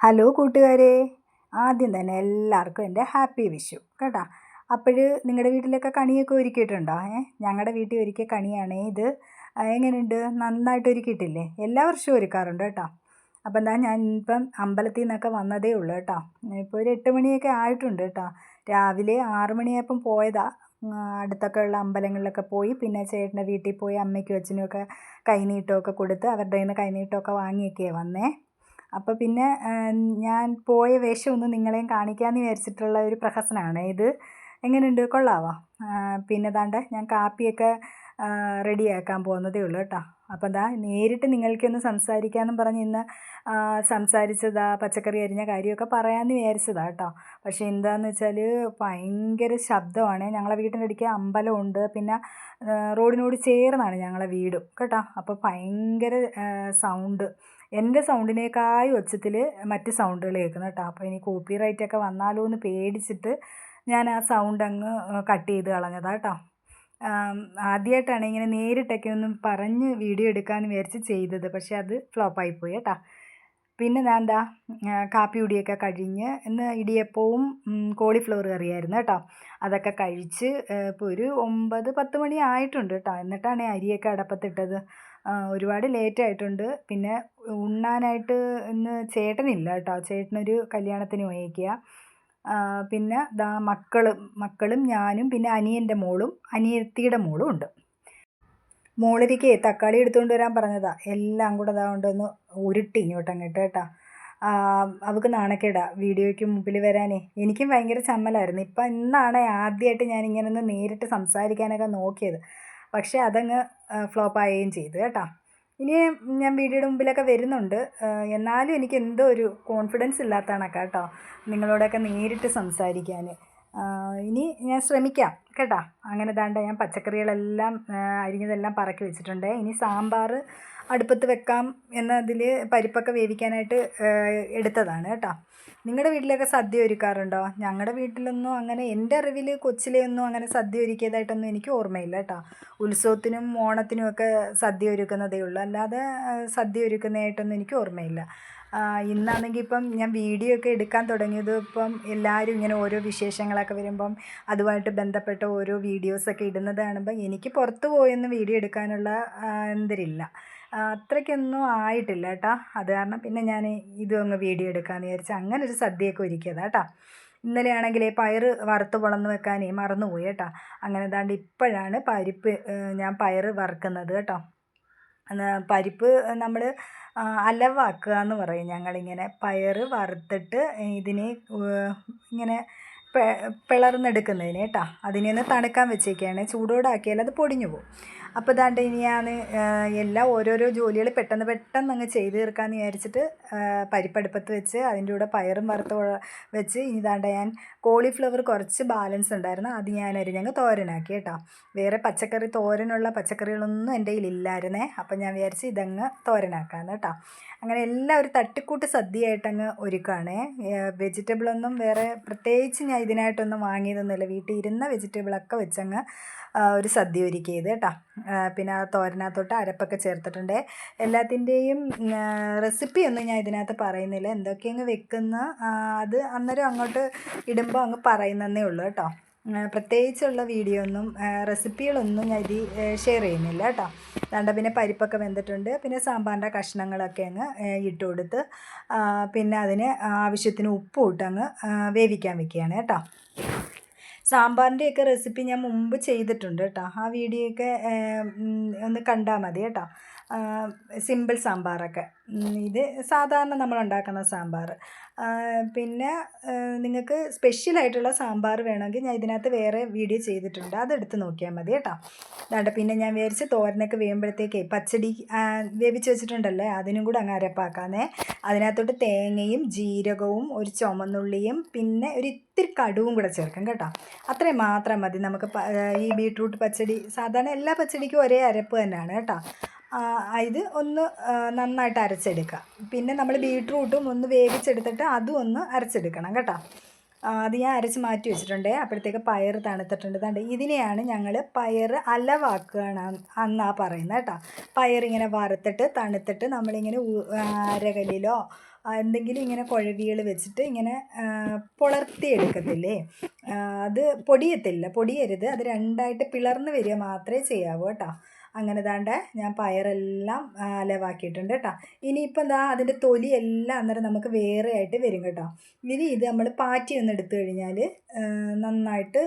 Hello കൂട്ടുകാരെ, ആദ്യം തന്നെ എല്ലാവർക്കും എൻ്റെ ഹാപ്പി വിഷു കേട്ടോ. അപ്പോൾ നിങ്ങളുടെ വീട്ടിലൊക്കെ കണിയൊക്കെ ഒരുക്കിയിട്ടുണ്ടോ? ഞങ്ങളുടെ വീട്ടിൽ ഒരുക്കിയ കണിയാണേ ഇത്. എങ്ങനെയുണ്ട്? നന്നായിട്ട് ഒരുക്കിയിട്ടില്ലേ? എല്ലാ വർഷവും ഒരുക്കാറുണ്ട് കേട്ടോ. അപ്പോൾ എന്താ, ഞാൻ ഇപ്പം അമ്പലത്തിൽ നിന്നൊക്കെ വന്നതേ ഉള്ളൂ കേട്ടോ. ഇപ്പോൾ ഒരു 8 മണിയൊക്കെ ആയിട്ടുണ്ട് കേട്ടോ. രാവിലെ 6 മണിയായപ്പം പോയതാ. അടുത്തൊക്കെ ഉള്ള അമ്പലങ്ങളിലൊക്കെ പോയി, പിന്നെ ചേട്ടൻ്റെ വീട്ടിൽ പോയി അമ്മയ്ക്കും അച്ഛനും ഒക്കെ കൈനീട്ടമൊക്കെ കൊടുത്ത് അവരുടെ കയ്യിൽ നിന്ന് കൈനീട്ടമൊക്കെ വാങ്ങിയൊക്കെയാണ് വന്നേ. അപ്പോൾ പിന്നെ ഞാൻ പോയ വേഷമൊന്നും നിങ്ങളെയും കാണിക്കാമെന്ന് വിചാരിച്ചിട്ടുള്ള ഒരു പ്രഹസനമാണ് ഇത്. എങ്ങനെയുണ്ട്? കൊള്ളാവോ? പിന്നെ ദാണ്ട് ഞാൻ കാപ്പിയൊക്കെ റെഡിയാക്കാൻ പോകുന്നതേ ഉള്ളൂ കേട്ടോ. അപ്പോൾ എന്താ, നേരിട്ട് നിങ്ങൾക്കൊന്ന് സംസാരിക്കാമെന്നും പറഞ്ഞ് ഇന്ന് സംസാരിച്ചതാ, പച്ചക്കറി അരിഞ്ഞ കാര്യമൊക്കെ പറയാമെന്ന് വിചാരിച്ചതാണ് കേട്ടോ. പക്ഷേ എന്താണെന്ന് വെച്ചാൽ ഭയങ്കര ശബ്ദമാണ്. ഞങ്ങളെ വീട്ടിൻ്റെ അടുത്ത് അമ്പലമുണ്ട്, പിന്നെ റോഡിനോട് ചേർന്നാണ് ഞങ്ങളെ വീടും കേട്ടോ. അപ്പോൾ ഭയങ്കര സൗണ്ട്, എൻ്റെ സൗണ്ടിനേക്കാളും ഒച്ചത്തിൽ മറ്റ് സൗണ്ടുകൾ കേൾക്കുന്നത് കേട്ടോ. അപ്പോൾ ഇനി കോപ്പി റൈറ്റൊക്കെ വന്നാലോ എന്ന് പേടിച്ചിട്ട് ഞാൻ ആ സൗണ്ട് അങ്ങ് കട്ട് ചെയ്ത് കളഞ്ഞതാണ് കേട്ടോ. ആദ്യമായിട്ടാണ് ഇങ്ങനെ നേരിട്ടൊക്കെ ഒന്ന് പറഞ്ഞ് വീഡിയോ എടുക്കാമെന്ന് വിചാരിച്ച് ചെയ്തത്, പക്ഷേ അത് ഫ്ലോപ്പായിപ്പോയി കേട്ടോ. പിന്നെ ഞാൻ എന്താ, കാപ്പി കുടിയൊക്കെ കഴിഞ്ഞ് ഇന്ന് ഇടിയപ്പവും കോളിഫ്ലവർ കറിയായിരുന്നു കേട്ടോ. അതൊക്കെ കഴിച്ച് ഇപ്പോൾ ഒരു 9-10 മണി ആയിട്ടുണ്ട് കേട്ടോ. എന്നിട്ടാണ് അരിയൊക്കെ അടപ്പത്തിട്ടത്. ഒരുപാട് ലേറ്റായിട്ടുണ്ട്. പിന്നെ ഉണ്ണാനായിട്ട് ഇന്ന് ചേട്ടനില്ല കേട്ടോ. ചേട്ടനൊരു കല്യാണത്തിന് പോയേക്കുക. പിന്നെ ദാ മക്കളും ഞാനും പിന്നെ അനിയൻ്റെ മോളും അനിയത്തിയുടെ മോളും ഉണ്ട്. മോളിരിക്കേ തക്കാളി എടുത്തുകൊണ്ട് വരാൻ പറഞ്ഞതാ. എല്ലാം കൂടെ കൊണ്ടൊന്ന് ഉരുട്ടി ഇങ്ങോട്ടങ്ങോട്ട് കേട്ടോ. അവൾക്ക് നാണക്കേടാ വീഡിയോയ്ക്ക് മുമ്പിൽ വരാനേ. എനിക്കും ഭയങ്കര ചമ്മലായിരുന്നു. ഇന്നാണ് ആദ്യമായിട്ട് ഞാനിങ്ങനെ ഒന്ന് നേരിട്ട് സംസാരിക്കാനൊക്കെ നോക്കിയത്. പക്ഷേ അതങ്ങ് ഫ്ലോപ്പാവുകയും ചെയ്തു കേട്ടോ. ഇനി ഞാൻ വീഡിയോയുടെ മുമ്പിലൊക്കെ വരുന്നുണ്ട്. എന്നാലും എനിക്ക് എന്തോ ഒരു കോൺഫിഡൻസ് ഇല്ലാത്തതാണ് കേട്ടോ നിങ്ങളോടൊക്കെ നേരിട്ട് സംസാരിക്കാൻ. ഇനി ഞാൻ ശ്രമിക്കാം കേട്ടോ. അങ്ങനെ ദാണ്ട ഞാൻ പച്ചക്കറികളെല്ലാം അരിഞ്ഞതെല്ലാം പറക്കി വെച്ചിട്ടുണ്ട്. ഇനി സാമ്പാർ അടുപ്പത്ത് വെക്കാം എന്നതിൽ പരിപ്പൊക്കെ വേവിക്കാനായിട്ട് എടുത്തതാണ് കേട്ടോ. നിങ്ങളുടെ വീട്ടിലൊക്കെ സദ്യ ഒരുക്കാറുണ്ടോ? ഞങ്ങളുടെ വീട്ടിലൊന്നും അങ്ങനെ, എൻ്റെ അറിവിൽ കൊച്ചിലെ ഒന്നും അങ്ങനെ സദ്യ ഒരുക്കിയതായിട്ടൊന്നും എനിക്ക് ഓർമ്മയില്ല കേട്ടോ. ഉത്സവത്തിനും ഓണത്തിനുമൊക്കെ സദ്യ ഒരുക്കുന്നതേ ഉള്ളൂ, അല്ലാതെ സദ്യ ഒരുക്കുന്നതായിട്ടൊന്നും എനിക്ക് ഓർമ്മയില്ല. ഇന്നാണെങ്കിൽ ഇപ്പം ഞാൻ വീഡിയോ ഒക്കെ എടുക്കാൻ തുടങ്ങിയത് ഇപ്പം എല്ലാവരും ഇങ്ങനെ ഓരോ വിശേഷങ്ങളൊക്കെ വരുമ്പം അതുമായിട്ട് ബന്ധപ്പെട്ട ഓരോ വീഡിയോസൊക്കെ ഇടുന്നത് കാണുമ്പോൾ എനിക്ക് പുറത്ത് പോയൊന്നും വീഡിയോ എടുക്കാനുള്ള എന്തരില്ല, അത്രയ്ക്കൊന്നും ആയിട്ടില്ല കേട്ടോ. അത് കാരണം പിന്നെ ഞാൻ ഇതും അങ്ങ് വീഡിയോ എടുക്കാമെന്ന് വിചാരിച്ച് അങ്ങനെ ഒരു സദ്യയൊക്കെ ഒരുക്കിയതാണ് കേട്ടോ. ഇന്നലെ ആണെങ്കിൽ പയർ വറുത്ത് പൊളന്ന് വെക്കാനേ മറന്നുപോയി കേട്ടോ. അങ്ങനെ ദാണ്ട് ഇപ്പോഴാണ് ഞാൻ പയർ വറുക്കുന്നത് കേട്ടോ. പരിപ്പ് നമ്മൾ അലവാക്കുക എന്ന് പറയും ഞങ്ങളിങ്ങനെ. പയർ വറുത്തിട്ട് ഇതിനെ ഇങ്ങനെ പിളർന്നെടുക്കുന്നതിന് കേട്ടോ. അതിനെ ഒന്ന് തണുക്കാൻ വെച്ചേക്കുകയാണ്. ചൂടോടാക്കിയാൽ അത് പൊടിഞ്ഞു പോകും. അപ്പോൾ ദാണ്ട് ഇനി ഞാൻ എല്ലാം ഓരോരോ ജോലികൾ പെട്ടെന്ന് അങ്ങ് ചെയ്ത് തീർക്കാമെന്ന് വിചാരിച്ചിട്ട് പരിപ്പടുപ്പത്ത് വെച്ച് അതിൻ്റെ കൂടെ പയറും വറുത്ത് വെച്ച് ഇനി ദാണ്ട് ഞാൻ കോളിഫ്ലവർ കുറച്ച് ബാലൻസ് ഉണ്ടായിരുന്നു, അത് ഞാൻ അരിഞ്ഞങ്ങ് തോരനാക്കി കേട്ടോ. വേറെ തോരനുള്ള പച്ചക്കറികളൊന്നും എൻ്റെ കയ്യിലില്ലായിരുന്നേ. അപ്പം ഞാൻ വിചാരിച്ച് ഇതങ്ങ് തോരനാക്കാമെന്ന് കേട്ടോ. അങ്ങനെ എല്ലാം ഒരു തട്ടിക്കൂട്ട് സദ്യയായിട്ടങ്ങ് ഒരുക്കുകയാണേ. വെജിറ്റബിളൊന്നും വേറെ പ്രത്യേകിച്ച് ഞാൻ ഇതിനായിട്ടൊന്നും വാങ്ങിയതൊന്നുമില്ല. വീട്ടിൽ ഇരുന്ന വെജിറ്റബിളൊക്കെ വെച്ചങ്ങ് ഒരു സദ്യ ഒരുക്കിയത് കേട്ടോ. പിന്നെ ആ തോരനകത്തോട്ട് അരപ്പൊക്കെ ചേർത്തിട്ടുണ്ട്. എല്ലാത്തിൻ്റെയും റെസിപ്പിയൊന്നും ഞാൻ ഇതിനകത്ത് പറയുന്നില്ല. എന്തൊക്കെയങ്ങ് വെക്കുന്ന അത് അന്നേരം അങ്ങോട്ട് ഇടുമ്പോൾ അങ്ങ് പറയുന്നതേ ഉള്ളൂ കേട്ടോ. പ്രത്യേകിച്ചുള്ള വീഡിയോ ഒന്നും റെസിപ്പികളൊന്നും ഞാൻ ഇതിൽ ഷെയർ ചെയ്യുന്നില്ല കേട്ടോ. അതുകൊണ്ട് പിന്നെ പരിപ്പൊക്കെ വെന്തിട്ടുണ്ട്. പിന്നെ സാമ്പാറിൻ്റെ കഷ്ണങ്ങളൊക്കെ അങ്ങ് ഇട്ട് കൊടുത്ത് പിന്നെ അതിന് ആവശ്യത്തിന് ഉപ്പും ഇട്ടങ്ങ് വേവിക്കാൻ വെക്കുകയാണ് കേട്ടോ. സാമ്പാറിൻ്റെയൊക്കെ റെസിപ്പി ഞാൻ മുമ്പ് ചെയ്തിട്ടുണ്ട് കേട്ടോ. ആ വീഡിയോയൊക്കെ ഒന്ന് കണ്ടാൽ മതി കേട്ടോ. സിമ്പിൾ സാമ്പാറൊക്കെ. ഇത് സാധാരണ നമ്മൾ ഉണ്ടാക്കുന്ന സാമ്പാർ. പിന്നെ നിങ്ങൾക്ക് സ്പെഷ്യലായിട്ടുള്ള സാമ്പാർ വേണമെങ്കിൽ ഞാൻ ഇതിനകത്ത് വേറെ വീഡിയോ ചെയ്തിട്ടുണ്ട്, അതെടുത്ത് നോക്കിയാൽ മതി കേട്ടോ. അതാണ്ട് പിന്നെ ഞാൻ വിചാരിച്ച് തോരനൊക്കെ വേകുമ്പോഴത്തേക്കേ പച്ചടി വേവിച്ച് വെച്ചിട്ടുണ്ടല്ലേ, അതിനും കൂടെ അങ്ങ് അരപ്പാക്കാന്നേ. അതിനകത്തോട്ട് തേങ്ങയും ജീരകവും ഒരു ചുമന്നുള്ളിയും പിന്നെ ഒരു ഇത്തിരി കടുവും കൂടെ ചേർക്കും കേട്ടോ. അത്രയും മാത്രം മതി. നമുക്ക് ഈ ബീട്രൂട്ട് പച്ചടി സാധാരണ എല്ലാ പച്ചടിക്കും ഒരേ അരപ്പ് തന്നെയാണ് കേട്ടോ. ഇത് ഒന്ന് നന്നായിട്ട് അരച്ചെടുക്കുക. പിന്നെ നമ്മൾ ബീട്രൂട്ടും ഒന്ന് വേവിച്ചെടുത്തിട്ട് അതും ഒന്ന് അരച്ചെടുക്കണം കേട്ടോ. അത് ഞാൻ അരച്ച് മാറ്റി വെച്ചിട്ടുണ്ട്. അപ്പോഴത്തേക്ക് പയർ തണുത്തിട്ടുണ്ട്. അതുകൊണ്ട് ഇതിനെയാണ് ഞങ്ങൾ പയർ അലവാക്കുകയാണ് എന്നാണ് പറയുന്നത് കേട്ടോ. പയറിങ്ങനെ വറുത്തിട്ട് തണുത്തിട്ട് നമ്മളിങ്ങനെ അരകല്ലിലോ എന്തെങ്കിലും ഇങ്ങനെ കുഴവികൾ വെച്ചിട്ട് ഇങ്ങനെ പുലർത്തി എടുക്കത്തില്ലേ, അത് പൊടിയരുത്, അത് രണ്ടായിട്ട് പിളർന്ന് വരിക മാത്രമേ ചെയ്യാവൂ കേട്ടോ. അങ്ങനെ ദാണ്ട ഞാൻ പയറെല്ലാം അലവാക്കിയിട്ടുണ്ട് കേട്ടോ. ഇനിയിപ്പം എന്താ അതിൻ്റെ തൊലിയെല്ലാം അന്നേരം നമുക്ക് വേറെ ആയിട്ട് വരും കേട്ടോ. ഇനി ഇത് നമ്മൾ പാറ്റി ഒന്ന് എടുത്തു കഴിഞ്ഞാൽ നന്നായിട്ട്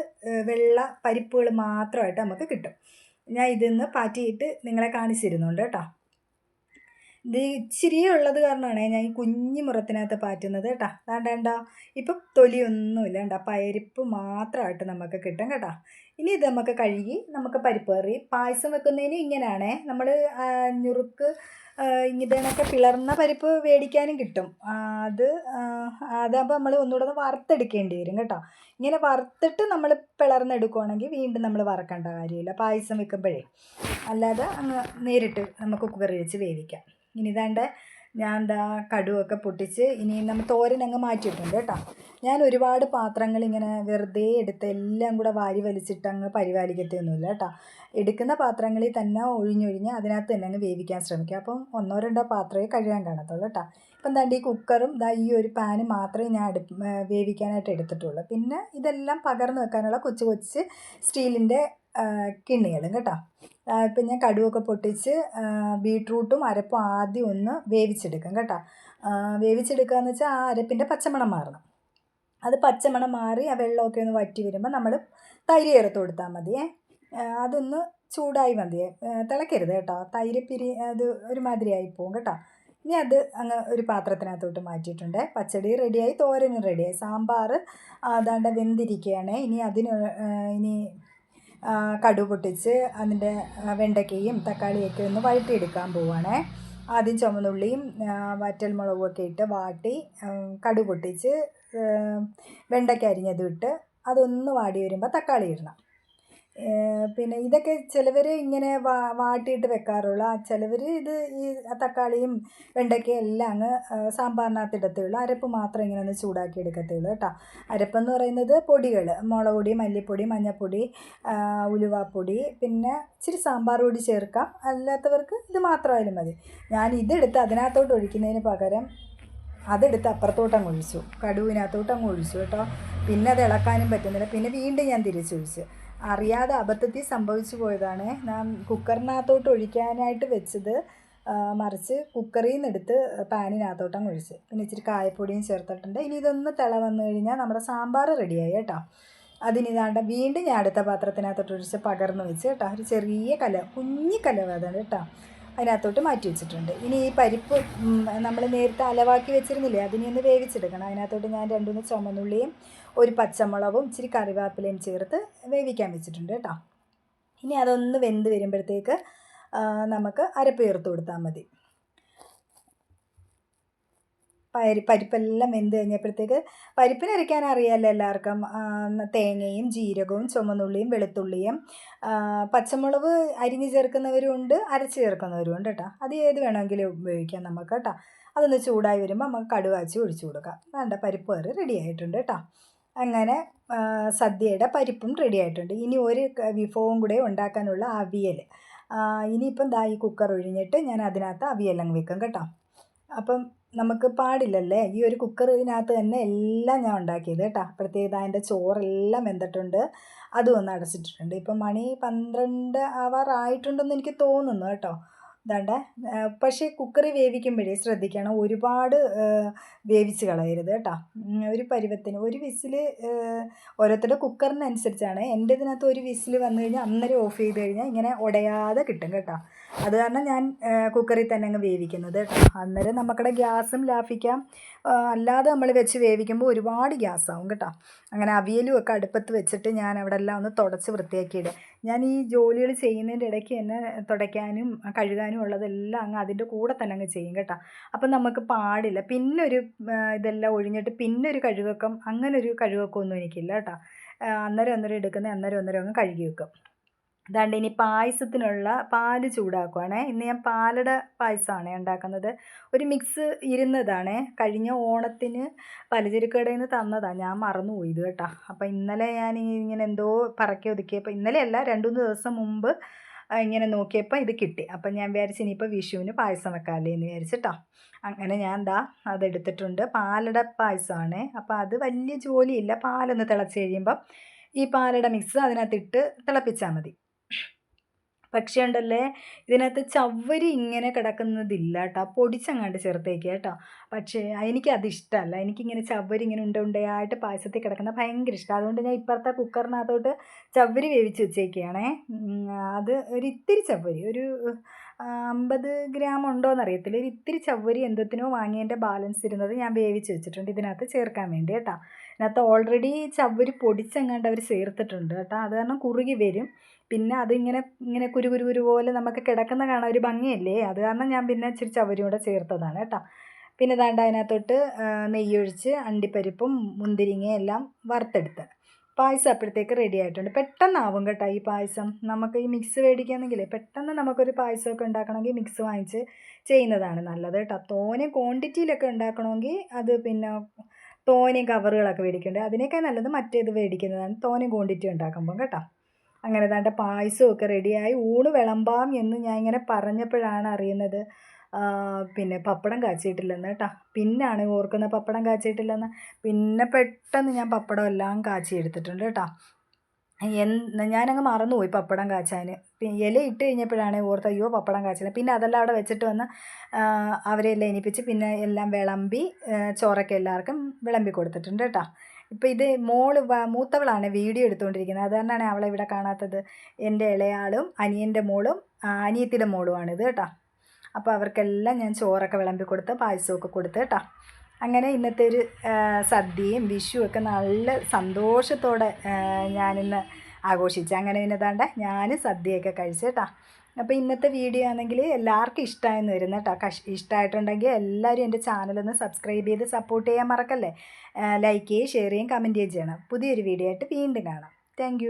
വെള്ള പരിപ്പുകൾ മാത്രമായിട്ട് നമുക്ക് കിട്ടും. ഞാൻ ഇതിന്ന് പാറ്റിയിട്ട് നിങ്ങളെ കാണിച്ചു തരുന്നുണ്ട് കേട്ടോ. ഇത് ഇച്ചിരിയേ ഉള്ളത് കാരണമാണ് ഞാൻ ഈ കുഞ്ഞു മുറത്തിനകത്ത് പാറ്റുന്നത് കേട്ടോ. അതാണ്ടോ ഇപ്പം തൊലിയൊന്നുമില്ല കേട്ടോ, പരിപ്പ് മാത്രമായിട്ട് നമുക്ക് കിട്ടും കേട്ടോ. ഇനി ഇത് നമുക്ക് കഴുകി നമുക്ക് പരിപ്പ് കറി പായസം വെക്കുന്നതിന് ഇങ്ങനെയാണേ. നമ്മൾ ഞുറുക്ക് ഇതിനൊക്കെ പിളർന്ന പരിപ്പ് മേടിക്കാനും കിട്ടും. അതാകുമ്പോൾ നമ്മൾ ഒന്നുകൂടെ വറുത്തെടുക്കേണ്ടി വരും കേട്ടോ. ഇങ്ങനെ വറുത്തിട്ട് നമ്മൾ പിളർന്നെടുക്കുകയാണെങ്കിൽ വീണ്ടും നമ്മൾ വറക്കേണ്ട കാര്യമില്ല പായസം വെക്കുമ്പോഴേ. അല്ലാതെ അങ്ങ് നേരിട്ട് നമുക്ക് കുക്കറി വെച്ച് വേവിക്കാം. ഇനി ഇതാണ്ട് ഞാൻ കടുവൊക്കെ പൊട്ടിച്ച് ഇനി നമ്മൾ തോരൻ അങ്ങ് മാറ്റിയിട്ടുണ്ട് കേട്ടോ. ഞാൻ ഒരുപാട് പാത്രങ്ങൾ ഇങ്ങനെ വെറുതെ എടുത്ത് എല്ലാം കൂടെ വാരി വലിച്ചിട്ട് അങ്ങ് പരിപാലിക്കത്തൊന്നുമില്ല കേട്ടോ. എടുക്കുന്ന പാത്രങ്ങളിൽ തന്നെ ഒഴിഞ്ഞൊഴിഞ്ഞ് അതിനകത്ത് തന്നെ അങ്ങ് വേവിക്കാൻ ശ്രമിക്കുക. അപ്പം 1-2 പാത്രമേ കഴുകാൻ കാണത്തുള്ളൂ കേട്ടോ. ഇപ്പം എന്താണ്ട് ഈ കുക്കറും ഈ ഒരു പാനും മാത്രമേ ഞാൻ വേവിക്കാനായിട്ട് എടുത്തിട്ടുള്ളൂ. പിന്നെ ഇതെല്ലാം പകർന്ന് വെക്കാനുള്ള കൊച്ചു കൊച്ചു സ്റ്റീലിൻ്റെ കിണ്ണികളും കേട്ടോ. ഇപ്പം ഞാൻ കടുവൊക്കെ പൊട്ടിച്ച് ബീട്രൂട്ടും അരപ്പും ആദ്യം ഒന്ന് വേവിച്ചെടുക്കാം കേട്ടോ. വേവിച്ചെടുക്കുക എന്ന് വെച്ചാൽ ആ അരപ്പിൻ്റെ പച്ചമണം മാറണം. അത് പച്ചമണം മാറി ആ വെള്ളമൊക്കെ ഒന്ന് വറ്റി വരുമ്പോൾ നമ്മൾ തൈര് ചേർത്ത് കൊടുത്താൽ മതിയേ. അതൊന്ന് ചൂടായി മതിയേ, തിളക്കരുത് കേട്ടോ. തൈര് അത് ഒരുമാതിരി ആയിപ്പോവും കേട്ടോ. ഇനി അത് അങ്ങ് ഒരു പാത്രത്തിനകത്തോട്ട് മാറ്റിയിട്ടുണ്ട്. പച്ചടി റെഡിയായി, തോരനും റെഡിയായി, സാമ്പാർ അതാണ്ട് വെന്തിരിക്കുകയാണ്. ഇനി കടുക് പൊട്ടിച്ച് അതിൻ്റെ വെണ്ടയ്ക്കയും തക്കാളിയൊക്കെ ഒന്ന് വഴറ്റിയെടുക്കാൻ പോവുകയാണേ. ആദ്യം ചുവന്നുള്ളിയും വറ്റൽമുളകും ഒക്കെ ഇട്ട് വാട്ടി കടുക് പൊട്ടിച്ച് വെണ്ടയ്ക്ക അരിഞ്ഞതും ഇട്ട് അതൊന്ന് വാടി വരുമ്പോൾ തക്കാളി ഇടണം. പിന്നെ ഇതൊക്കെ ചിലവർ ഇങ്ങനെ വാട്ടിയിട്ട് വെക്കാറുള്ളൂ. ചിലവർ ഇത് ഈ തക്കാളിയും വെണ്ടയ്ക്കയും എല്ലാം അങ്ങ് സാമ്പാറിനകത്ത് ഇടത്തുള്ളൂ. അരപ്പ് മാത്രം ഇങ്ങനെ ഒന്ന് ചൂടാക്കി എടുക്കത്തുള്ളൂ കേട്ടോ. അരപ്പെന്ന് പറയുന്നത് പൊടികൾ, മുളക് പൊടി, മല്ലിപ്പൊടി, മഞ്ഞൾപ്പൊടി, ഉലുവാപ്പൊടി, പിന്നെ ഇച്ചിരി സാമ്പാർ പൊടി ചേർക്കാം. അല്ലാത്തവർക്ക് ഇത് മാത്രമായാലും മതി. ഞാൻ ഇതെടുത്ത് അതിനകത്തോട്ട് ഒഴിക്കുന്നതിന് പകരം അതെടുത്ത് അപ്പുറത്തോട്ടങ്ങ് ഒഴിച്ചു, കടുവിനകത്തോട്ടങ്ങ് ഒഴിച്ചു കേട്ടോ. പിന്നെ അത് ഇളക്കാനും പറ്റുന്നില്ല. പിന്നെ വീണ്ടും ഞാൻ തിരിച്ചൊഴിച്ച്, അറിയാതെ അബദ്ധത്തിൽ സംഭവിച്ചു പോയതാണ്. ഞാൻ കുക്കറിനകത്തോട്ട് ഒഴിക്കാനായിട്ട് വെച്ചത് മറിച്ച് കുക്കറിൽ നിന്ന് എടുത്ത് പാനിനകത്തോട്ടങ്ങ് ഒഴിച്ച്. പിന്നെ ഇച്ചിരി കായപ്പൊടിയും ചേർത്തിട്ടുണ്ട്. ഇനി ഇതൊന്ന് തിള വന്നു കഴിഞ്ഞാൽ നമ്മുടെ സാമ്പാർ റെഡിയായി കേട്ടോ. അതിനിതാണ്ട് വീണ്ടും ഞാൻ അടുത്ത പാത്രത്തിനകത്തോട്ട് ഒഴിച്ച് പകർന്ന് വെച്ച് കേട്ടോ. ഒരു ചെറിയ കുഞ്ഞി കലവാതാണ് കേട്ടോ, അതിനകത്തോട്ട് മാറ്റി വെച്ചിട്ടുണ്ട്. ഇനി ഈ പരിപ്പ് നമ്മൾ നേരത്തെ അലവാക്കി വെച്ചിരുന്നില്ലേ, അതിനെ ഒന്ന് വേവിച്ചെടുക്കണം. അതിനകത്തോട്ട് ഞാൻ 2-3 ചുമന്നുള്ളിയും ഒരു പച്ചമുളകും ഇച്ചിരി കറിവേപ്പിലയും ചേർത്ത് വേവിക്കാൻ വെച്ചിട്ടുണ്ട് കേട്ടോ. ഇനി അതൊന്ന് വെന്ത് വരുമ്പോഴത്തേക്ക് നമുക്ക് അരപ്പ് ചേർത്ത് കൊടുത്താൽ മതി. പരിപ്പെല്ലാം വെന്ത് കഴിഞ്ഞപ്പോഴത്തേക്ക് പരിപ്പിന് അരയ്ക്കാൻ അറിയാമല്ലോ എല്ലാവർക്കും. തേങ്ങയും ജീരകവും ചുമന്നുള്ളിയും വെളുത്തുള്ളിയും പച്ചമുളക് അരിഞ്ഞ് ചേർക്കുന്നവരും ഉണ്ട്, അരച്ച് ചേർക്കുന്നവരും ഉണ്ട് കേട്ടോ. അത് ഏത് വേണമെങ്കിലും ഉപയോഗിക്കാം നമുക്ക് കേട്ടോ. അതൊന്ന് ചൂടായി വരുമ്പോൾ നമുക്ക് കടുവാച്ചി ഒഴിച്ചു കൊടുക്കാം. വേണ്ട പരിപ്പ് കറി റെഡി ആയിട്ടുണ്ട് കേട്ടോ. അങ്ങനെ സദ്യയുടെ പരിപ്പും റെഡി ആയിട്ടുണ്ട്. ഇനി ഒരു വിഭവം കൂടെ ഉണ്ടാക്കാനുള്ള അവിയൽ. ഇനിയിപ്പം ഈ കുക്കർ ഒഴിഞ്ഞിട്ട് ഞാൻ അതിനകത്ത് അവിയലങ്ങ് വെക്കും കേട്ടോ. അപ്പം നമുക്ക് പാടില്ലല്ലേ, ഈ ഒരു കുക്കറിനകത്ത് തന്നെ എല്ലാം ഞാൻ ഉണ്ടാക്കിയത് കേട്ടോ. അപ്പോഴത്തേക്ക് അതിൻ്റെ ചോറെല്ലാം വെന്തിട്ടുണ്ട്, അതും ഒന്ന് അടച്ചിട്ടിട്ടുണ്ട്. ഇപ്പം മണി 12 ആവാറായിട്ടുണ്ടെന്ന് എനിക്ക് തോന്നുന്നു കേട്ടോ. ഇതാണ്ട് പക്ഷേ കുക്കറിൽ വേവിക്കുമ്പോഴേ ശ്രദ്ധിക്കണം, ഒരുപാട് വേവിച്ച് കളയരുത് കേട്ടോ. ഒരു പരുവത്തിന് ഒരു വിസിൽ, ഓരോരുത്തരുടെ കുക്കറിനനുസരിച്ചാണ്. എൻ്റെ ഇതിനകത്ത് ഒരു വിസിൽ വന്നു കഴിഞ്ഞാൽ അന്നേരം ഓഫ് ചെയ്ത് കഴിഞ്ഞാൽ ഇങ്ങനെ ഉടയാതെ കിട്ടും കേട്ടോ. അത് കാരണം ഞാൻ കുക്കറിൽ തന്നെ അങ്ങ് വേവിക്കുന്നത് കേട്ടോ. അന്നേരം നമുക്കിടെ ഗ്യാസും ലാഭിക്കാം. അല്ലാതെ നമ്മൾ വെച്ച് വേവിക്കുമ്പോൾ ഒരുപാട് ഗ്യാസാവും കേട്ടോ. അങ്ങനെ അവിയലും ഒക്കെ അടുപ്പത്ത് വെച്ചിട്ട് ഞാൻ അവിടെ എല്ലാം ഒന്ന് തുടച്ച് വൃത്തിയാക്കിയിടുക. ഞാൻ ഈ ജോലികൾ ചെയ്യുന്നതിൻ്റെ ഇടയ്ക്ക് തന്നെ തുടയ്ക്കാനും കഴുകാനും ഉള്ളതെല്ലാം അങ്ങ് അതിൻ്റെ കൂടെ തന്നെ അങ്ങ് ചെയ്യും കേട്ടോ. അപ്പം നമുക്ക് പാടില്ല. പിന്നൊരു ഇതെല്ലാം ഒഴിഞ്ഞിട്ട് പിന്നൊരു കഴുകക്കം, അങ്ങനെ ഒരു കഴുകക്കമൊന്നും എനിക്കില്ല കേട്ടോ. അന്നേരം എടുക്കുന്ന അന്നേരം അങ്ങ് കഴുകി വെക്കും. അതാണ്ട് ഇനി പായസത്തിനുള്ള പാല് ചൂടാക്കുവാണേ. ഇന്ന് ഞാൻ പാലട പായസമാണ് ഉണ്ടാക്കുന്നത്. ഒരു മിക്സ് ഇരുന്നതാണ്, കഴിഞ്ഞ ഓണത്തിന് പലചരക്ക് കടയിൽ നിന്ന് തന്നതാണ്. ഞാൻ മറന്നുപോയി ഇത് കേട്ടോ. അപ്പോൾ ഇന്നലെ ഞാൻ ഇങ്ങനെ എന്തോ പറക്കി ഒതുക്കിയപ്പോൾ, ഇന്നലെയല്ല 2-3 ദിവസം മുമ്പ് ഇങ്ങനെ നോക്കിയപ്പോൾ ഇത് കിട്ടി. അപ്പം ഞാൻ വിചാരിച്ചു ഇനിയിപ്പോൾ വിഷുവിന് പായസം വെക്കാമല്ലേ എന്ന് വിചാരിച്ചിട്ടോ. അങ്ങനെ ഞാൻ എന്താ അതെടുത്തിട്ടുണ്ട്. പാലട പായസമാണ്. അപ്പോൾ അത് വലിയ ജോലിയില്ല. പാലൊന്ന് തിളച്ച് കഴിയുമ്പം ഈ പാലട മിക്സ് അതിനകത്തിട്ട് തിളപ്പിച്ചാൽ മതി. പക്ഷേ ഉണ്ടല്ലേ, ഇതിനകത്ത് ചവ്വരി ഇങ്ങനെ കിടക്കുന്നതില്ല കേട്ടോ, പൊടിച്ചങ്ങാണ്ട് ചേർത്തേക്കുക കേട്ടോ. പക്ഷേ എനിക്കത് ഇഷ്ടമല്ല. എനിക്കിങ്ങനെ ചവ്വരി ഇങ്ങനെ ഉണ്ടയായിട്ട് പായസത്തിൽ കിടക്കുന്നത് ഭയങ്കര ഇഷ്ടമാണ്. അതുകൊണ്ട് ഞാൻ ഇപ്പുറത്തെ കുക്കറിനകത്തോട്ട് ചവ്വരി വേവിച്ച് വെച്ചേക്കുകയാണേ. അത് ഒരു ഇത്തിരി ചവ്വരി, ഒരു 50 ഗ്രാം ഉണ്ടോയെന്നറിയത്തില്ല, ഒരു ഇത്തിരി ചവ്വരി എന്തത്തിനോ വാങ്ങിയതിൻ്റെ ബാലൻസ് ഇരുന്നത് ഞാൻ വേവിച്ച് വെച്ചിട്ടുണ്ട് ഇതിനകത്ത് ചേർക്കാൻ വേണ്ടി കേട്ടോ. ഇതിനകത്ത് ഓൾറെഡി ചവ്വരി പൊടിച്ചെങ്ങാണ്ട് അവർ ചേർത്തിട്ടുണ്ട് കേട്ടോ. അത് കാരണം കുറുകി വരും. പിന്നെ അതിങ്ങനെ ഇങ്ങനെ കുരു പോലെ നമുക്ക് കിടക്കുന്ന കാണാൻ ഒരു ഭംഗിയല്ലേ, അത് കാരണം ഞാൻ പിന്നെ ഇച്ചിരി ചവ്വരി കൂടെ ചേർത്തതാണ് കേട്ടോ. പിന്നെ ദാണ്ട അതിനകത്തോട്ട് നെയ്യൊഴിച്ച് അണ്ടിപ്പരിപ്പും മുന്തിരിങ്ങയും എല്ലാം വറുത്തെടുത്ത് പായസം അപ്പോഴത്തേക്ക് റെഡി ആയിട്ടുണ്ട്. പെട്ടെന്നാവും കേട്ടോ ഈ പായസം. നമുക്ക് ഈ മിക്സ് മേടിക്കുകയാണെങ്കിലേ പെട്ടെന്ന് നമുക്കൊരു പായസമൊക്കെ ഉണ്ടാക്കണമെങ്കിൽ മിക്സ് വാങ്ങിച്ച് ചെയ്യുന്നതാണ് നല്ലത് കേട്ടോ. തോനെ ക്വാണ്ടിറ്റിയിലൊക്കെ ഉണ്ടാക്കണമെങ്കിൽ അത് പിന്നെ തോനെയും കവറുകളൊക്കെ മേടിക്കണ്ടേ, അതിനേക്കാൾ നല്ലത് മറ്റേത് മേടിക്കുന്നതാണ് തോനെ ക്വാണ്ടിറ്റി ഉണ്ടാക്കുമ്പം കേട്ടോ. അങ്ങനെ ദാണ്ട പായസമൊക്കെ റെഡിയായി. ഊണ് വിളമ്പാം എന്ന് ഞാൻ ഇങ്ങനെ പറഞ്ഞപ്പോഴാണ് അറിയുന്നത് പിന്നെ പപ്പടം കാച്ചിയിട്ടില്ലെന്ന് കേട്ടോ. പിന്നാണ് ഓർക്കുന്നത് പപ്പടം കാച്ചിയിട്ടില്ലെന്ന്. പിന്നെ പെട്ടെന്ന് ഞാൻ പപ്പടം എല്ലാം കാച്ചി എടുത്തിട്ടുണ്ട് കേട്ടോ. ഞാനങ്ങ് മറന്നുപോയി പപ്പടം കാച്ചാൻ. ഇല ഇട്ട് കഴിഞ്ഞപ്പോഴാണ് ഓർത്ത് അയ്യോ പപ്പടം കാച്ചില്ല. പിന്നെ അതെല്ലാം അവിടെ വെച്ചിട്ട് വന്ന് അവരെല്ലാം എണീപ്പിച്ച് പിന്നെ എല്ലാം വിളമ്പി ചോറൊക്കെ എല്ലാവർക്കും വിളമ്പി കൊടുത്തിട്ടുണ്ട് കേട്ടോ. ഇപ്പോൾ ഇത് മൂത്തവളാണ് വീഡിയോ എടുത്തുകൊണ്ടിരിക്കുന്നത്, അത് തന്നെയാണ് അവളെ ഇവിടെ കാണാത്തത്. എൻ്റെ ഇളയാളും അനിയൻ്റെ മോളും അനിയത്തിയുടെ മോളുമാണിത് കേട്ടോ. അപ്പോൾ അവർക്കെല്ലാം ഞാൻ ചോറൊക്കെ വിളമ്പി കൊടുത്ത് പായസമൊക്കെ കൊടുത്ത് കേട്ടോ. അങ്ങനെ ഇന്നത്തെ ഒരു സദ്യയും വിഷുവൊക്കെ നല്ല സന്തോഷത്തോടെ ഞാനിന്ന് ആഘോഷിച്ചു. അങ്ങനെ ഇന്നതാണ്ട് ഞാൻ സദ്യയൊക്കെ കഴിച്ചു കേട്ടോ. അപ്പോൾ ഇന്നത്തെ വീഡിയോ ആണെങ്കിൽ എല്ലാവർക്കും ഇഷ്ടമായെന്ന് വരുന്നു കേട്ടോ. ഇഷ്ടമായിട്ടുണ്ടെങ്കിൽ എല്ലാവരും എൻ്റെ ചാനലൊന്ന് സബ്സ്ക്രൈബ് ചെയ്ത് സപ്പോർട്ട് ചെയ്യാൻ മറക്കല്ലേ. ലൈക്ക് ചെയ്യുകയും ഷെയർ ചെയ്യുകയും കമൻറ്റ് ചെയ്യുകയും ചെയ്യണം. പുതിയൊരു വീഡിയോ ആയിട്ട് വീണ്ടും കാണാം. താങ്ക്